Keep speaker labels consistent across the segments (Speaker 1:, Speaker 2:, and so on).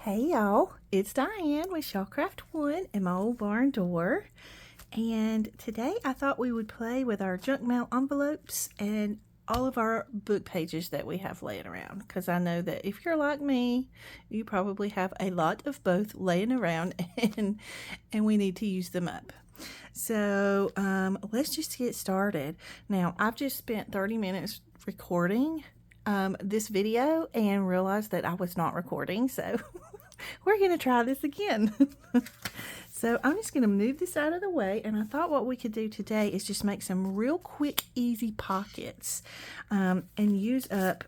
Speaker 1: Hey y'all, it's Diane with Shawcraft One and my old barn door. And today I thought we would play with our junk mail envelopes and all of our book pages that we have laying around. Because I know that if you're like me, you probably have a lot of both laying around and we need to use them up. So let's just get started. Now, I've just spent 30 minutes recording this video and realized that I was not recording. So we're going to try this again. So I'm just going to move this out of the way, and I thought what we could do today is just make some real quick, easy pockets and use up,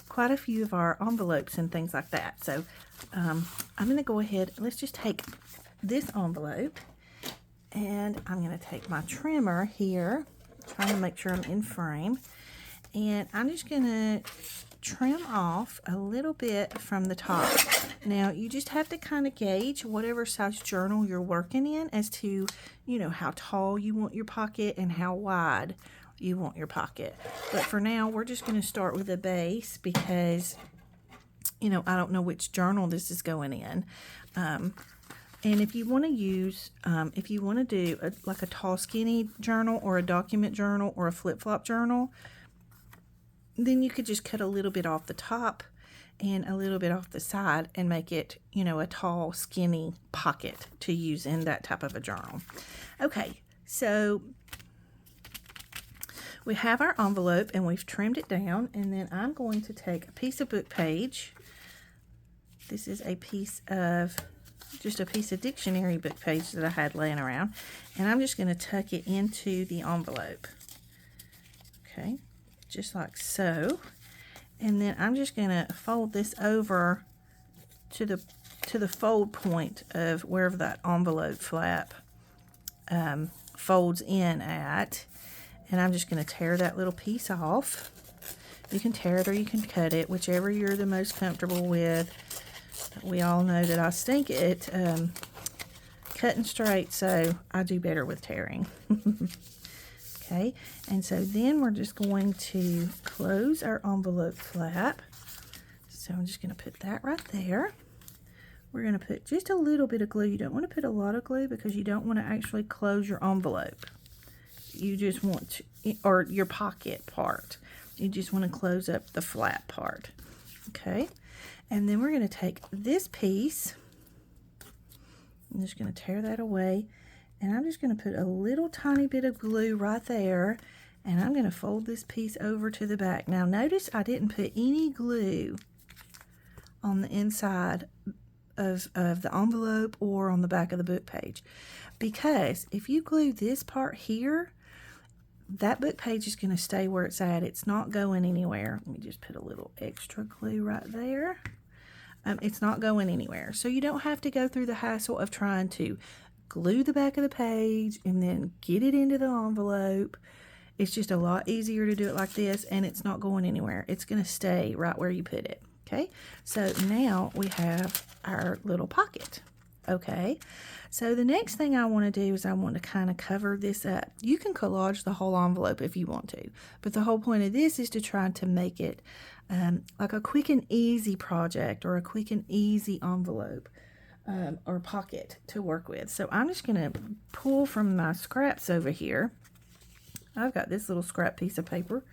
Speaker 1: quite a few of our envelopes and things like that. So I'm going to go ahead, let's just take this envelope, and I'm going to take my trimmer here, trying to make sure I'm in frame, and I'm just going to trim off a little bit from the top. Now you just have to kind of gauge whatever size journal you're working in as to how tall you want your pocket and how wide you want your pocket. But for now we're just going to start with a base because I don't know which journal this is going in. And if you want to use if you want to do like a tall skinny journal or a document journal or a flip-flop journal, then you could just cut a little bit off the top and a little bit off the side and make it, a tall, skinny pocket to use in that type of a journal. Okay, so we have our envelope and we've trimmed it down, and then I'm going to take a piece of book page. This is just a piece of dictionary book page that I had laying around, and I'm just going to tuck it into the envelope. Okay. Just like so, and then I'm just going to fold this over to the fold point of wherever that envelope flap folds in at, and I'm just going to tear that little piece off. You can tear it or you can cut it, whichever you're the most comfortable with. We all know that I stink at cutting straight, so I do better with tearing. Okay, and so then we're just going to close our envelope flap. So I'm just going to put that right there. We're going to put just a little bit of glue. You don't want to put a lot of glue because you don't want to actually close your envelope. You just want to, or your pocket part. You just want to close up the flat part. Okay, and then we're going to take this piece. I'm just going to tear that away. And I'm just going to put a little tiny bit of glue right there, and I'm going to fold this piece over to the back. Now notice I didn't put any glue on the inside of the envelope or on the back of the book page, because if you glue this part here, that book page is going to stay where it's at. It's not going anywhere. Let me just put a little extra glue right there. It's not going anywhere. So you don't have to go through the hassle of trying to glue the back of the page and then get it into the envelope. It's just a lot easier to do it like this, and it's not going anywhere. It's going to stay right where you put it. Okay, so now we have our little pocket. Okay, so the next thing I want to do is I want to kind of cover this up. You can collage the whole envelope if you want to, but the whole point of this is to try to make it like a quick and easy project or a quick and easy envelope. Or pocket to work with. So I'm just going to pull from my scraps over here. I've got this little scrap piece of paper,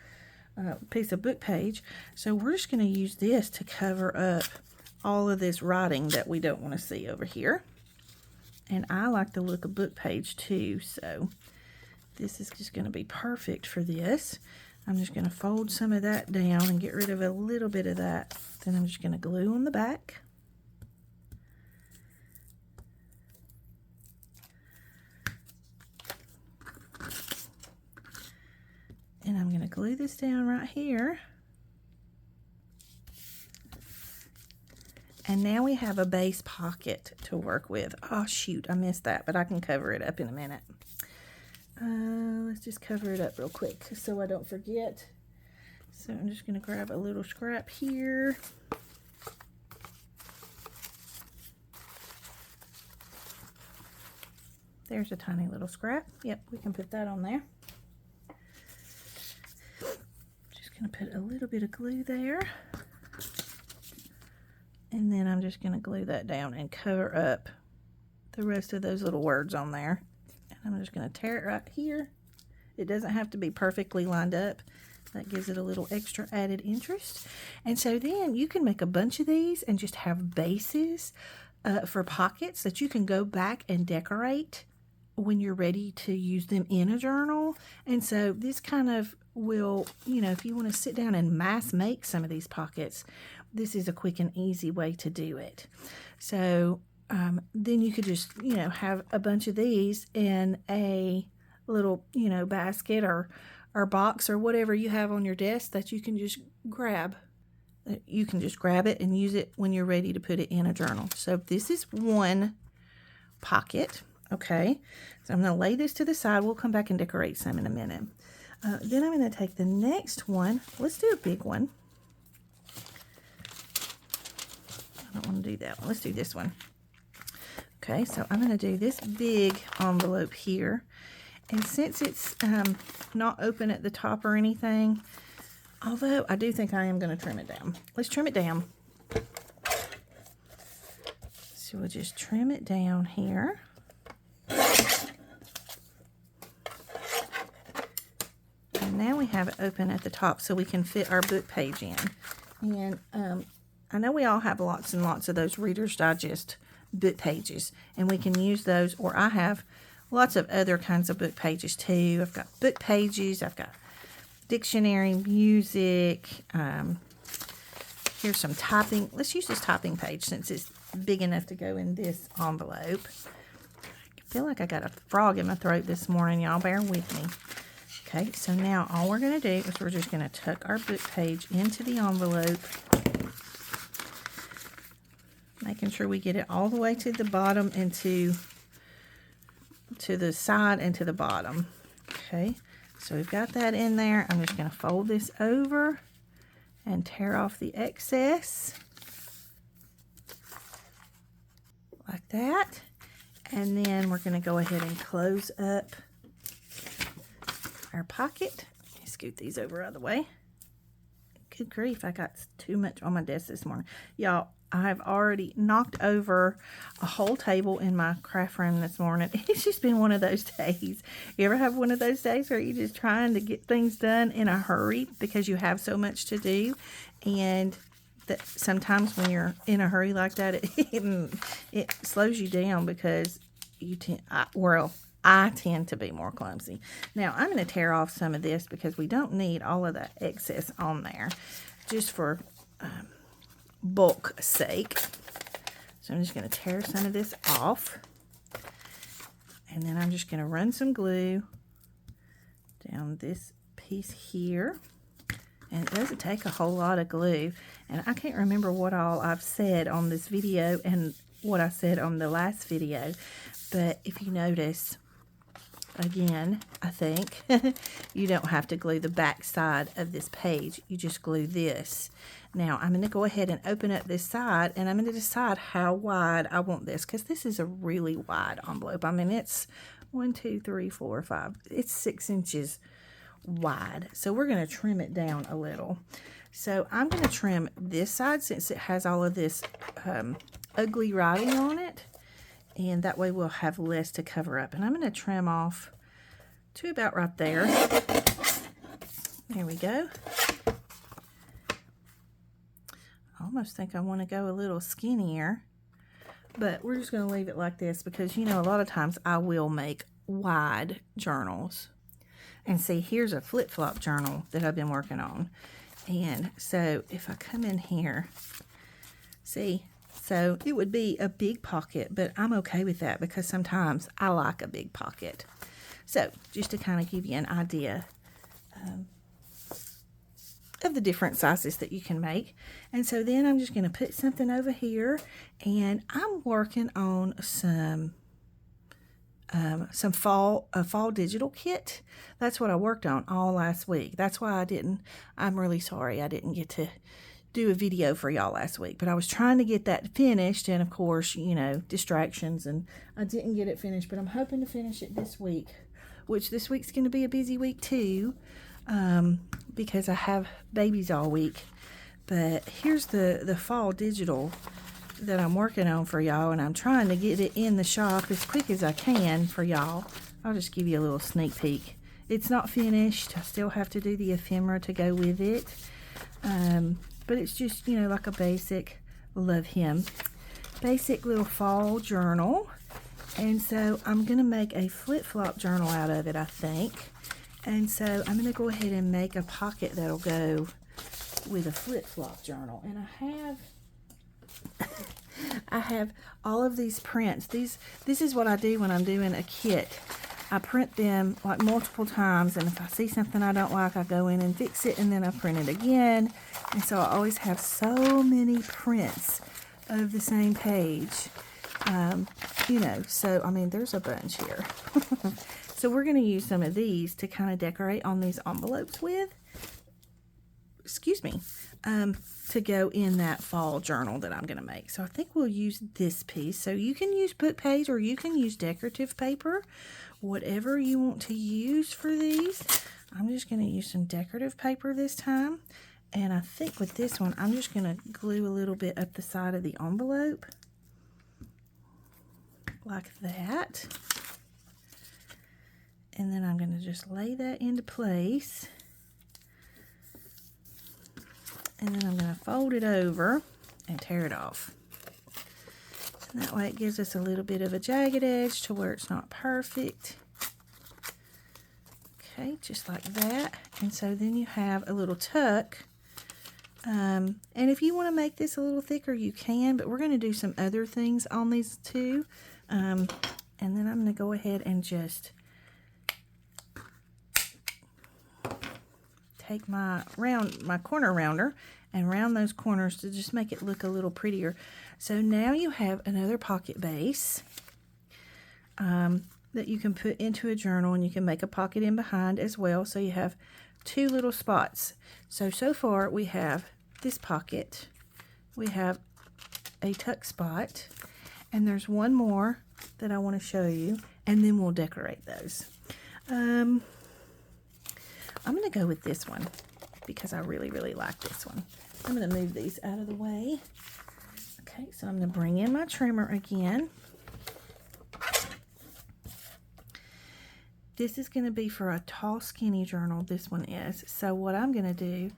Speaker 1: piece of book page. So we're just going to use this to cover up all of this writing that we don't want to see over here. And I like the look of book page too, so this is just going to be perfect for this. I'm just going to fold some of that down and get rid of a little bit of that. Then I'm just going to glue on the back. And I'm going to glue this down right here. And now we have a base pocket to work with. Oh, shoot, I missed that, but I can cover it up in a minute. Let's just cover it up real quick so I don't forget. So I'm just going to grab a little scrap here. There's a tiny little scrap. Yep, we can put that on there. Just going to put a little bit of glue there. And then I'm just going to glue that down and cover up the rest of those little words on there. And I'm just going to tear it right here. It doesn't have to be perfectly lined up. That gives it a little extra added interest. And so then you can make a bunch of these and just have bases for pockets that you can go back and decorate when you're ready to use them in a journal. And so this kind of will, you know, if you want to sit down and mass make some of these pockets, this is a quick and easy way to do it. So then you could just, you know, have a bunch of these in a little, you know, basket or box or whatever you have on your desk that you can just grab. You can just grab it and use it when you're ready to put it in a journal. So this is one pocket. Okay, so I'm going to lay this to the side. We'll come back and decorate some in a minute. Then I'm going to take the next one. Let's do a big one. I don't want to do that one. Let's do this one. Okay, so I'm going to do this big envelope here. And since it's not open at the top or anything, although I do think I am going to trim it down. Let's trim it down. So we'll just trim it down here. And now we have it open at the top so we can fit our book page in. And I know we all have lots and lots of those Reader's Digest book pages, and we can use those, or I have lots of other kinds of book pages too. I've got book pages, I've got dictionary, music, here's some typing. Let's use this typing page since it's big enough to go in this envelope. I feel like I got a frog in my throat this morning, y'all bear with me. Okay, so now all we're going to do is we're just going to tuck our book page into the envelope, making sure we get it all the way to the bottom and to the side and to the bottom. Okay, so we've got that in there. I'm just going to fold this over and tear off the excess like that. And then we're going to go ahead and close up our pocket. Let me scoot these over out of the way. Good grief, I got too much on my desk this morning. Y'all, I've already knocked over a whole table in my craft room this morning. It's just been one of those days. You ever have one of those days where you're just trying to get things done in a hurry because you have so much to do? And that sometimes when you're in a hurry like that, it slows you down because I tend to be more clumsy. Now, I'm going to tear off some of this because we don't need all of that excess on there, just for bulk sake. So I'm just going to tear some of this off. And then I'm just going to run some glue down this piece here. And it doesn't take a whole lot of glue. And I can't remember what all I've said on this video and what I said on the last video. But if you notice, again, I think, you don't have to glue the back side of this page. You just glue this. Now, I'm going to go ahead and open up this side, and I'm going to decide how wide I want this, because this is a really wide envelope. I mean, it's 1, 2, 3, 4, 5. It's 6 inches wide. So we're going to trim it down a little. So I'm going to trim this side since it has all of this ugly writing on it. And that way we'll have less to cover up. And I'm going to trim off to about right there. There we go. I almost think I want to go a little skinnier. But we're just going to leave it like this because, you know, a lot of times I will make wide journals. And see, here's a flip-flop journal that I've been working on. And so if I come in here, see, so it would be a big pocket, but I'm okay with that because sometimes I like a big pocket. So just to kind of give you an idea of the different sizes that you can make. And so then I'm just going to put something over here, and I'm working on some fall digital kit. That's what I worked on all last week. That's why I'm really sorry I didn't get to do a video for y'all last week, but I was trying to get that finished, and of course, you know, distractions, and I didn't get it finished, but I'm hoping to finish it this week, which this week's going to be a busy week too, because I have babies all week. But here's the fall digital that I'm working on for y'all, and I'm trying to get it in the shop as quick as I can for y'all. I'll just give you a little sneak peek. It's not finished. I still have to do the ephemera to go with it. But it's just, you know, like a basic, love him, basic little fall journal. And so I'm going to make a flip-flop journal out of it, I think. And so I'm going to go ahead and make a pocket that'll go with a flip-flop journal. And I have all of these prints. This is what I do when I'm doing a kit. I print them like multiple times, and if I see something I don't like, I go in and fix it, and then I print it again. And so I always have so many prints of the same page. You know, so I mean, there's a bunch here. So we're going to use some of these to kind of decorate on these envelopes with. Excuse me. To go in that fall journal that I'm going to make. So I think we'll use this piece. So you can use book page or you can use decorative paper. Whatever you want to use for these. I'm just going to use some decorative paper this time. And I think with this one, I'm just going to glue a little bit up the side of the envelope. Like that. And then I'm going to just lay that into place. And then I'm going to fold it over and tear it off. And that way it gives us a little bit of a jagged edge to where it's not perfect. Okay, just like that. And so then you have a little tuck. And if you want to make this a little thicker, you can, but we're going to do some other things on these two. And then I'm going to go ahead and just take my corner rounder and round those corners to just make it look a little prettier. So now you have another pocket base that you can put into a journal, and you can make a pocket in behind as well. So you have two little spots. So far we have this pocket, we have a tuck spot, and there's one more that I want to show you, and then we'll decorate those. I'm going to go with this one because I really, really like this one. I'm going to move these out of the way. Okay, so I'm going to bring in my trimmer again. This is going to be for a tall, skinny journal, this one is. So what I'm going to do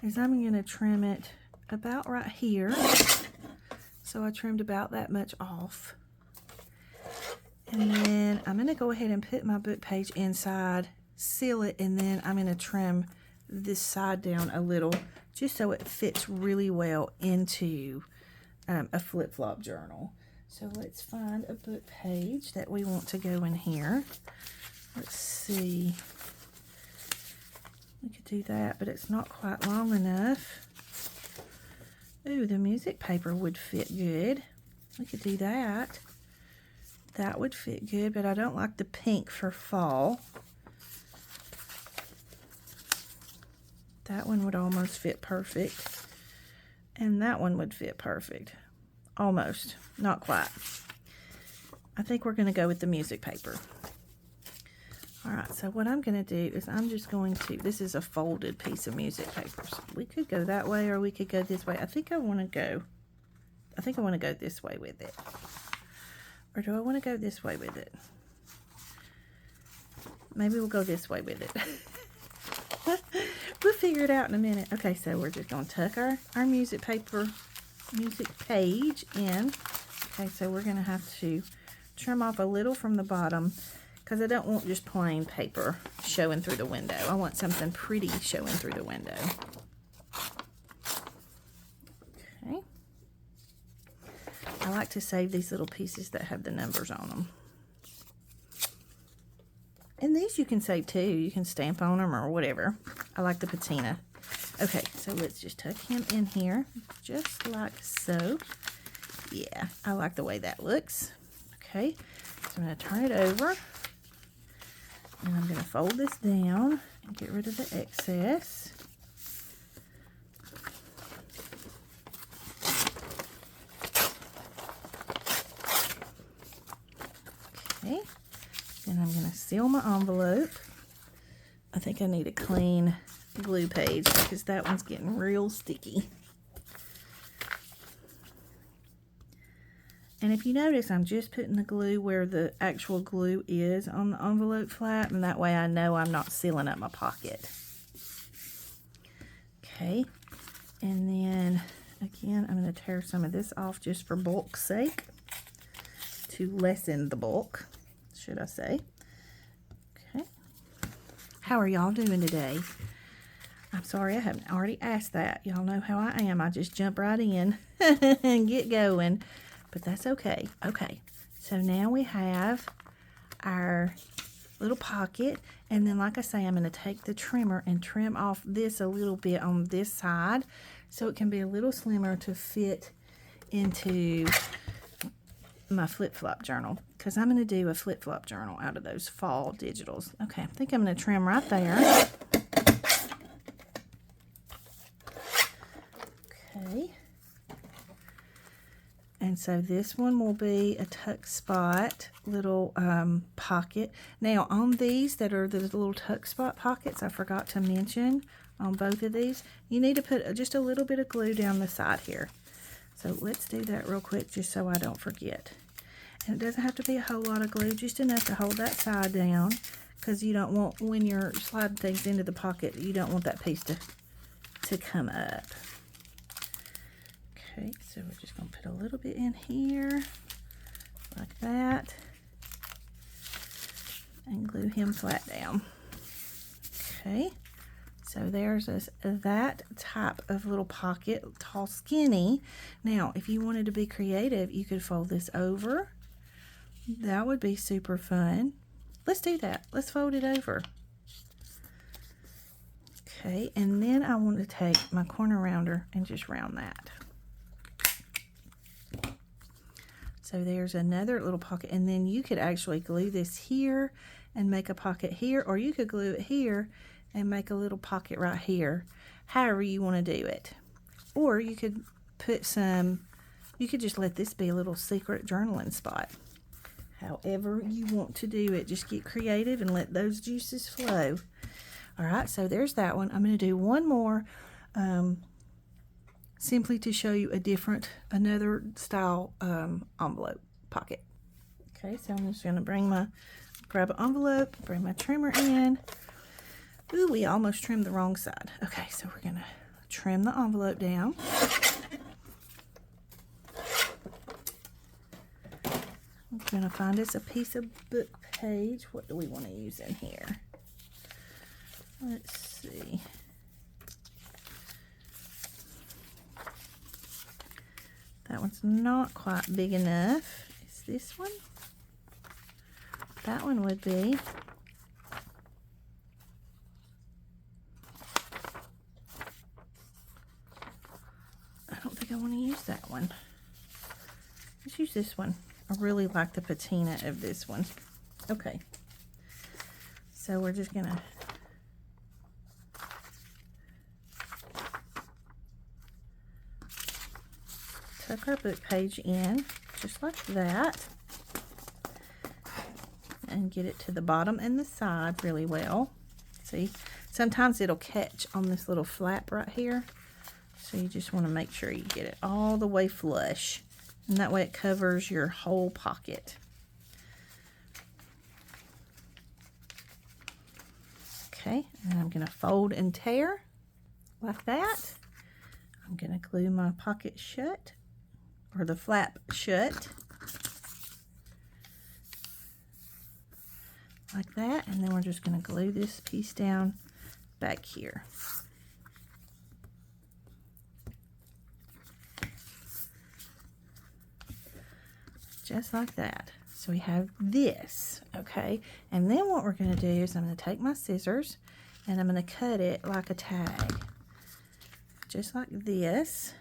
Speaker 1: is I'm going to trim it about right here. So I trimmed about that much off. And then I'm going to go ahead and put my book page inside, seal it, and then I'm going to trim this side down a little just so it fits really well into a flip-flop journal. So let's find a book page that we want to go in here. Let's see. We could do that, but it's not quite long enough. Ooh, the music paper would fit good. We could do that. That would fit good, but I don't like the pink for fall. That one would almost fit perfect. And that one would fit perfect. Almost. Not quite. I think we're going to go with the music paper. Alright, so what I'm going to do is I'm just going to, this is a folded piece of music paper. So we could go that way or we could go this way. I think I want to go this way with it. Or do I want to go this way with it? Maybe we'll go this way with it. We'll figure it out in a minute. Okay, so we're just going to tuck our music page in. Okay, so we're going to have to trim off a little from the bottom because I don't want just plain paper showing through the window. I want something pretty showing through the window. Okay. I like to save these little pieces that have the numbers on them. And these you can save too. You can stamp on them or whatever. I like the patina. Okay, so let's just tuck him in here just like so. Yeah, I like the way that looks. Okay, so I'm going to turn it over. And I'm going to fold this down and get rid of the excess. Okay, then I'm going to seal my envelope. I think I need a clean glue page because that one's getting real sticky. And if you notice, I'm just putting the glue where the actual glue is on the envelope flap, and that way I know I'm not sealing up my pocket. Okay, and then again, I'm going to tear some of this off just for bulk's sake, to lessen the bulk, should I say. Okay, how are y'all doing today? I'm sorry I haven't already asked that. Y'all know how I am. I just jump right in and get going. But that's okay. Okay, so now we have our little pocket. And then, like I say, I'm going to take the trimmer and trim off this a little bit on this side so it can be a little slimmer to fit into my flip-flop journal. Because I'm going to do a flip-flop journal out of those fall digitals. Okay, I think I'm going to trim right there. Okay. And so this one will be a tuck spot little pocket. Now on these that are the little tuck spot pockets, I forgot to mention on both of these, you need to put just a little bit of glue down the side here. So let's do that real quick just so I don't forget. And it doesn't have to be a whole lot of glue, just enough to hold that side down, because you don't want, when you're sliding things into the pocket, you don't want that piece to come up. Okay, so we're just going to put a little bit in here, like that, and glue him flat down. Okay, so there's that type of little pocket, tall, skinny. Now, if you wanted to be creative, you could fold this over. That would be super fun. Let's do that. Let's fold it over. Okay, and then I want to take my corner rounder and just round that. So there's another little pocket, and then you could actually glue this here and make a pocket here, or you could glue it here and make a little pocket right here, however you want to do it. Or you could put some, you could just let this be a little secret journaling spot. However you want to do it, just get creative and let those juices flow. All right, so there's that one. I'm going to do one more, simply to show you another style envelope pocket. Okay, so I'm just going to grab an envelope, bring my trimmer in. Ooh, we almost trimmed the wrong side. Okay, so we're going to trim the envelope down. I'm going to find us a piece of book page. What do we want to use in here? Let's see. That one's not quite big enough. Is this one? That one would be. I don't think I want to use that one. Let's use this one. I really like the patina of this one. Okay. So we're just going to tuck our book page in just like that and get it to the bottom and the side really well. See, sometimes it'll catch on this little flap right here, so you just want to make sure you get it all the way flush, and that way it covers your whole pocket. Okay, and I'm going to fold and tear like that. I'm going to glue my pocket shut, or the flap shut, like that, and then we're just going to glue this piece down back here. Just like that. So we have this, okay? And then what we're going to do is I'm going to take my scissors and I'm going to cut it like a tag, just like this.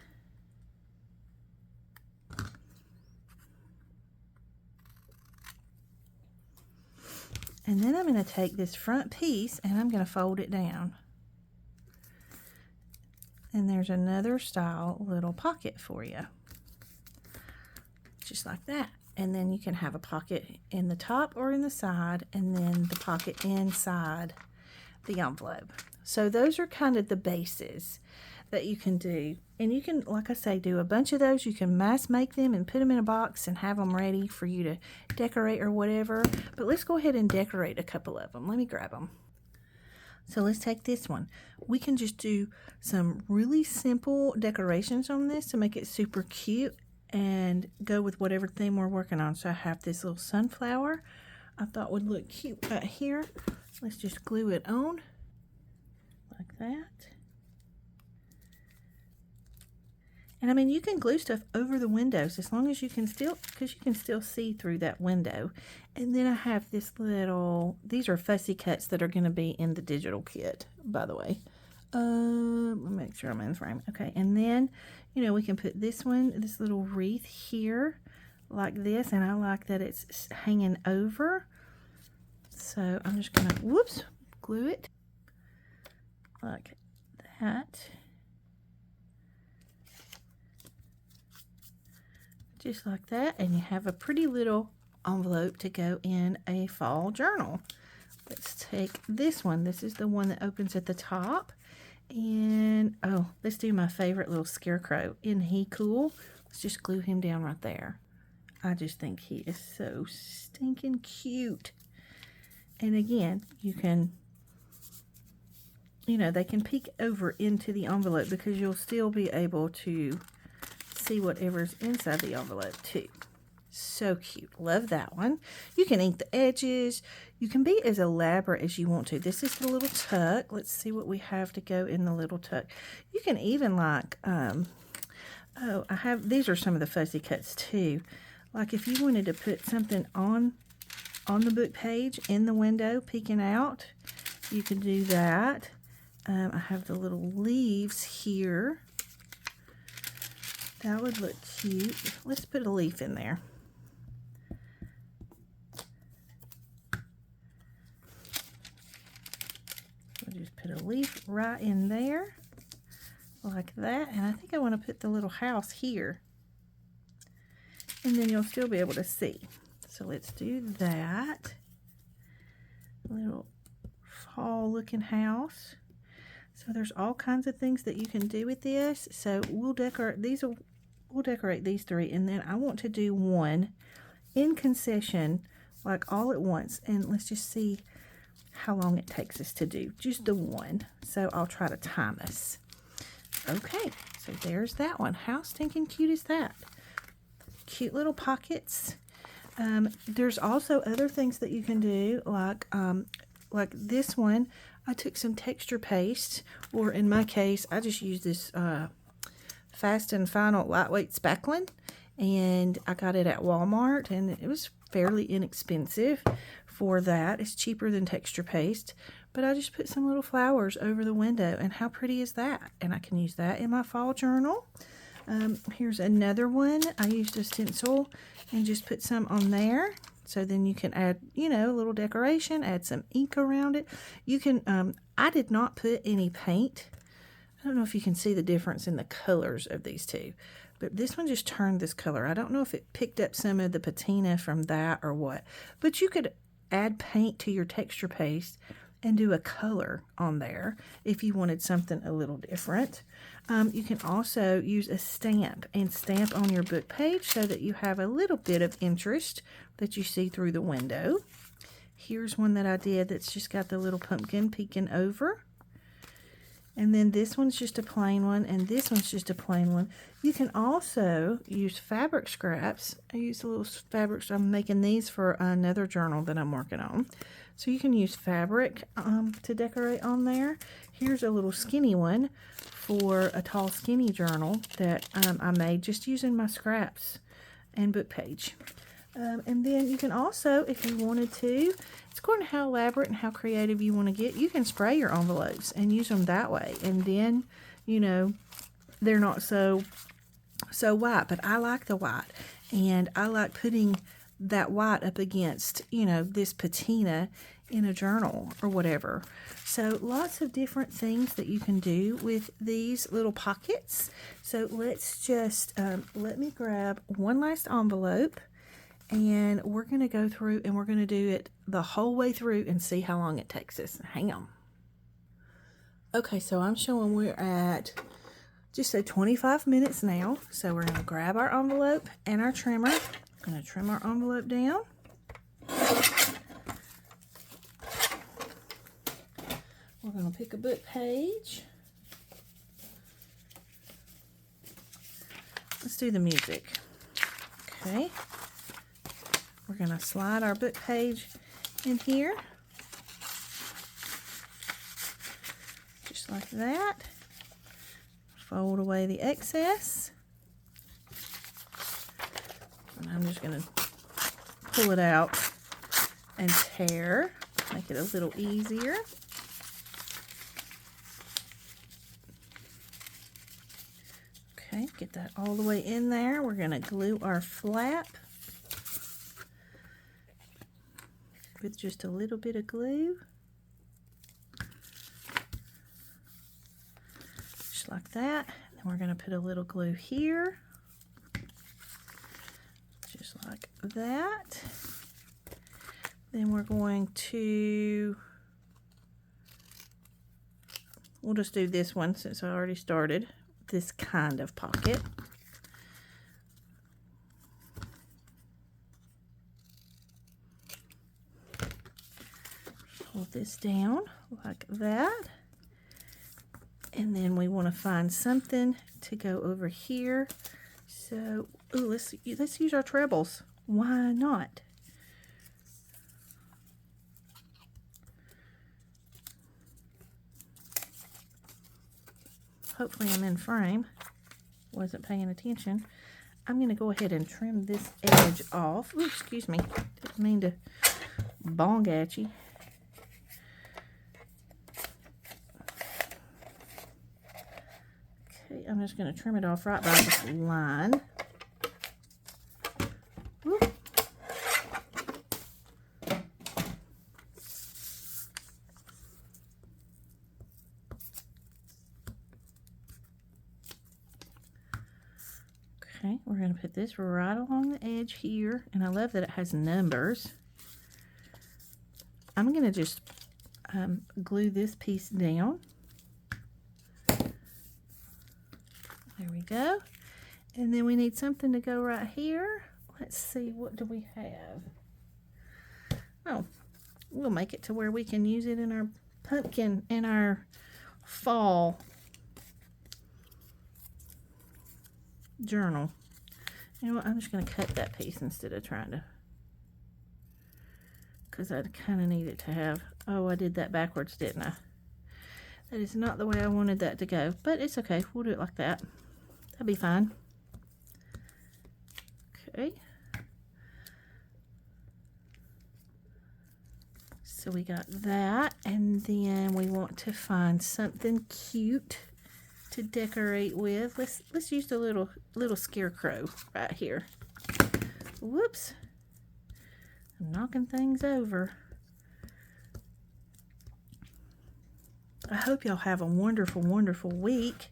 Speaker 1: And then I'm going to take this front piece and I'm going to fold it down. And there's another style little pocket for you. Just like that. And then you can have a pocket in the top or in the side, and then the pocket inside the envelope. So those are kind of the bases. that you can do. And you can, like I say, do a bunch of those. You can mass make them and put them in a box and have them ready for you to decorate or whatever. But let's go ahead and decorate a couple of them. Let me grab them. So let's take this one. We can just do some really simple decorations on this to make it super cute and go with whatever theme we're working on. So I have this little sunflower I thought would look cute right here. Let's just glue it on like that. And I mean, you can glue stuff over the windows as long as you can still, because you can still see through that window. And then I have this little, these are fussy cuts that are going to be in the digital kit, by the way. Let me make sure I'm in frame. Okay, and then, you know, we can put this one, this little wreath here, like this. And I like that it's hanging over. So I'm just going to, whoops, glue it like that. Just like that, and you have a pretty little envelope to go in a fall journal. Let's take this one. This is the one that opens at the top. And, oh, let's do my favorite little scarecrow. Isn't he cool? Let's just glue him down right there. I just think he is so stinking cute. And again, you can, you know, they can peek over into the envelope because you'll still be able to see whatever's inside the envelope too. So cute. Love that one. You can ink the edges. You can be as elaborate as you want to. This is the little tuck. Let's see what we have to go in the little tuck. You can even like, oh, I have, these are some of the fussy cuts too. Like if you wanted to put something on the book page in the window peeking out, you can do that. I have the little leaves here. That would look cute. Let's put a leaf in there. We'll just put a leaf right in there, like that. And I think I want to put the little house here. And then you'll still be able to see. So let's do that. A little fall looking house. So there's all kinds of things that you can do with this. So we'll decorate these. We'll decorate these three, and then I want to do one in concession, like all at once. And let's just see how long it takes us to do just the one. So I'll try to time us. Okay, so there's that one. How stinking cute is that? Cute little pockets. There's also other things that you can do, like this one. I took some texture paste, or in my case, I just used this Fast and Final lightweight spackling, and I got it at Walmart, and it was fairly inexpensive for that. It's cheaper than texture paste, but I just put some little flowers over the window, and how pretty is that? And I can use that in my fall journal. Here's another one. I used a stencil and just put some on there. So then you can add, you know, a little decoration, add some ink around it. You can, I did not put any paint. I don't know if you can see the difference in the colors of these two, but this one just turned this color. I don't know if it picked up some of the patina from that or what, but you could add paint to your texture paste and do a color on there if you wanted something a little different. You can also use a stamp and stamp on your book page so that you have a little bit of interest that you see through the window. Here's one that I did that's just got the little pumpkin peeking over. And then this one's just a plain one, and this one's just a plain one. You can also use fabric scraps. I use a little fabric, so I'm making these for another journal that I'm working on. So you can use fabric to decorate on there. Here's a little skinny one for a tall skinny journal that I made just using my scraps and book page. And then you can also, if you wanted to, it's according to how elaborate and how creative you want to get, you can spray your envelopes and use them that way. And then, you know, they're not so white, but I like the white. And I like putting that white up against, you know, this patina in a journal or whatever. So lots of different things that you can do with these little pockets. So let's just, let me grab one last envelope. And we're going to go through and we're going to do it the whole way through and see how long it takes us. Hang on. Okay, so I'm showing we're at just say 25 minutes now. So we're going to grab our envelope and our trimmer. I'm going to trim our envelope down. We're going to pick a book page. Let's do the music. Okay. We're going to slide our book page in here. Just like that. Fold away the excess. And I'm just going to pull it out and tear. Make it a little easier. Okay, get that all the way in there. We're going to glue our flap with just a little bit of glue. Just like that. And then we're going to put a little glue here. Just like that. Then we're going to, we'll just do this one since I already started. This kind of pocket. Pull this down like that. And then we want to find something to go over here. So, ooh, let's use our trebles. Why not? Hopefully I'm in frame. Wasn't paying attention. I'm going to go ahead and trim this edge off. Ooh, excuse me. Didn't mean to bong at you. Okay, I'm just going to trim it off right by this line. Ooh. Okay, we're going to put this right along the edge here, and I love that it has numbers. I'm going to just glue this piece down. There we go. And then we need something to go right here. Let's see, what do we have? Oh, we'll make it to where we can use it in our pumpkin, in our fall journal. You know what, I'm just going to cut that piece instead of trying to, because I kind of need it to have, oh, I did that backwards, didn't I? That is not the way I wanted that to go, but it's okay. We'll do it like that. That'll be fine. Okay. So we got that, and then we want to find something cute to decorate with. Let's use the little scarecrow right here. Whoops. I'm knocking things over. I hope y'all have a wonderful, wonderful week.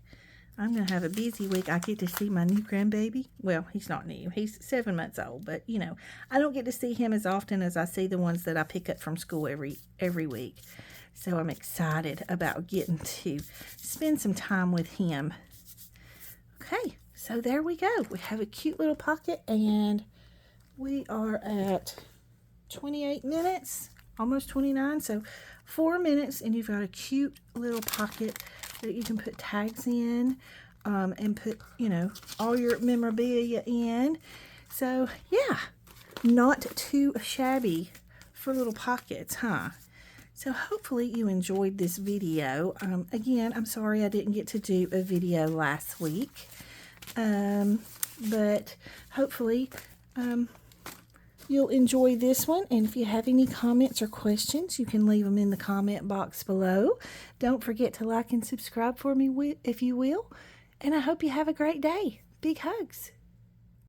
Speaker 1: I'm going to have a busy week. I get to see my new grandbaby. Well, he's not new. He's 7 months old, but you know, I don't get to see him as often as I see the ones that I pick up from school every week. So I'm excited about getting to spend some time with him. Okay, so there we go. We have a cute little pocket, and we are at 28 minutes, almost 29. So 4 minutes, and you've got a cute little pocket that you can put tags in and put, you know, all your memorabilia in. So yeah, not too shabby for little pockets, huh? So hopefully you enjoyed this video. Again, I'm sorry I didn't get to do a video last week, but hopefully you'll enjoy this one. And if you have any comments or questions, you can leave them in the comment box below. Don't forget to like and subscribe for me if you will. And I hope you have a great day. Big hugs.